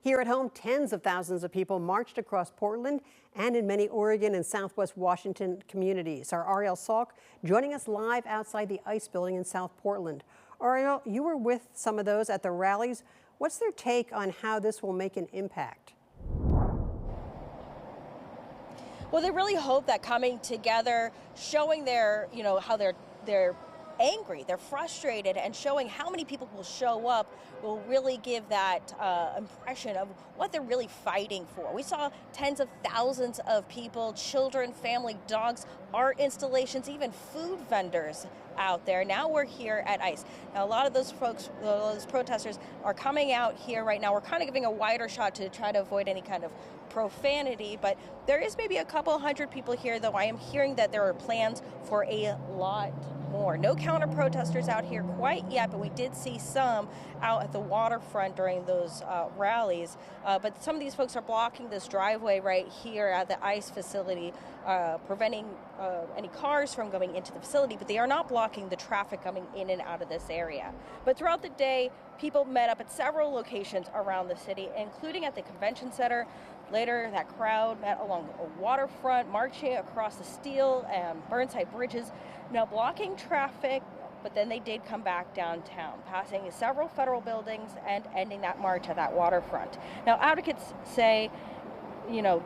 Here at home, tens of thousands of people marched across Portland and in many Oregon and Southwest Washington communities. Our Ariel Salk joining us live outside the ICE building in South Portland. Ariel, you were with some of those at the rallies. What's their take on how this will make an impact? Well, they really hope that coming together, showing their, how they're angry, they're frustrated, and showing how many people will show up will really give that impression of what they're really fighting for. We saw tens of thousands of people, children, family, dogs, art installations, even food vendors out there. Now we're here at ICE. Now a lot of those folks, those protesters are coming out here right now. We're kind of giving a wider shot to try to avoid any kind of profanity, but there is maybe a couple hundred people here, though I am hearing that there are plans for a lot more. No counter protesters out here quite yet, but we did see some out at the waterfront during those rallies. But some of these folks are blocking this driveway right here at the ICE facility, preventing any cars from going into the facility, but they are not blocking the traffic coming in and out of this area. But throughout the day, people met up at several locations around the city, including at the convention center. Later, that crowd met along a waterfront, marching across the Steel and Burnside bridges, now blocking traffic, but then they did come back downtown, passing several federal buildings and ending that march at that waterfront. Now, advocates say,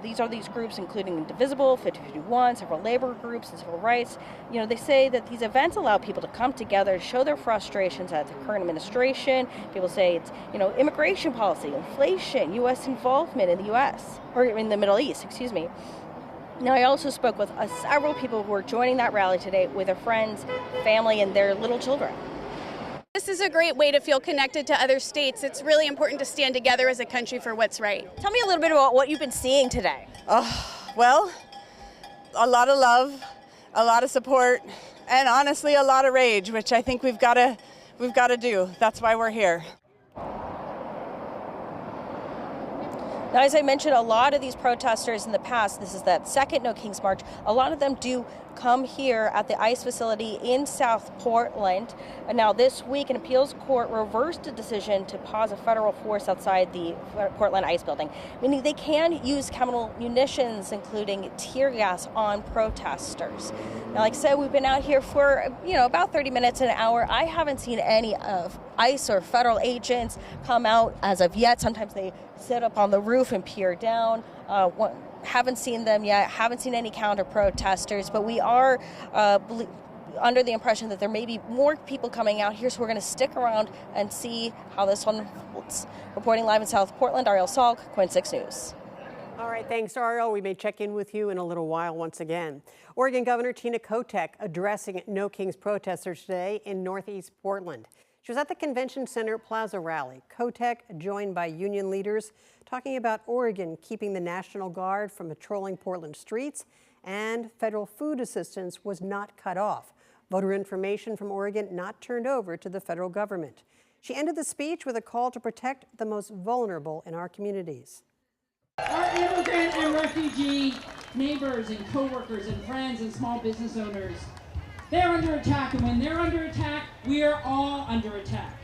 these groups, including Indivisible, 5051, several labor groups, and civil rights. They say that these events allow people to come together to show their frustrations at the current administration. People say it's, immigration policy, inflation, U.S. involvement in the U.S., or in the Middle East, excuse me. Now, I also spoke with several people who are joining that rally today with their friends, family, and their little children. This is a great way to feel connected to other states. It's really important to stand together as a country for what's right. Tell me a little bit about what you've been seeing today. Well, a lot of love, a lot of support, and honestly a lot of rage, which I think we've got to do. That's why we're here. Now, as I mentioned, a lot of these protesters in the past, this is that second No Kings March, a lot of them do come here at the ICE facility in South Portland. And now this week, an appeals court reversed a decision to pause a federal force outside the Portland ICE building, meaning they can use chemical munitions, including tear gas, on protesters. Now, like I said, we've been out here for, about 30 minutes, an hour. I haven't seen any of ICE or federal agents come out as of yet. Sometimes they sit up on the roof and peer down. Haven't seen them yet, haven't seen any counter protesters, but we are under the impression that there may be more people coming out here, so we're going to stick around and see how this one unfolds. Reporting live in South Portland, Ariel Salk, KOIN 6 News. All right, thanks, Ariel. We may check in with you in a little while once again. Oregon Governor Tina Kotek addressing No Kings protesters today in Northeast Portland. She was at the Convention Center Plaza rally. Kotek, joined by union leaders, talking about Oregon keeping the National Guard from patrolling Portland streets, and federal food assistance was not cut off. Voter information from Oregon not turned over to the federal government. She ended the speech with a call to protect the most vulnerable in our communities. Our immigrant and refugee neighbors and coworkers and friends and small business owners, they're under attack, and when they're under attack, we are all under attack.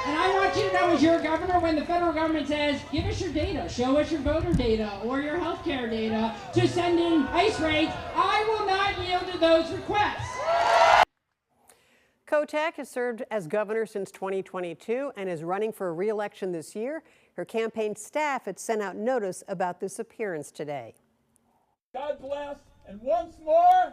And I want you to know, as your governor, when the federal government says, give us your data, show us your voter data or your healthcare data to send in ICE raids, I will not yield to those requests. Kotek has served as governor since 2022 and is running for re-election this year. Her campaign staff had sent out notice about this appearance today. God bless, and once more,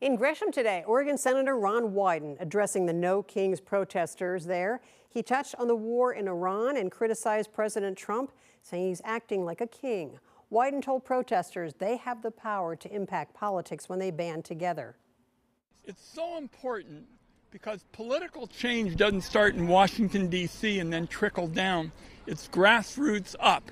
in Gresham today, Oregon Senator Ron Wyden addressing the No Kings protesters there. He touched on the war in Iran and criticized President Trump, saying he's acting like a king. Wyden told protesters they have the power to impact politics when they band together. it's so important because political change doesn't start in Washington, D.C. and then trickle down. It's grassroots up.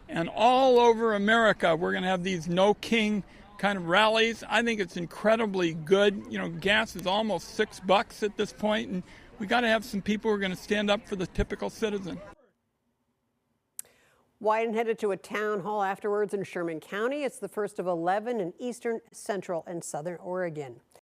And all over America, we're going to have these No King kind of rallies. I think it's incredibly good. You know, gas is almost $6 at this point, and we got to have some people who are going to stand up for the typical citizen. Wyden headed to a town hall afterwards in Sherman County. It's the first of 11 in eastern, central, and southern Oregon.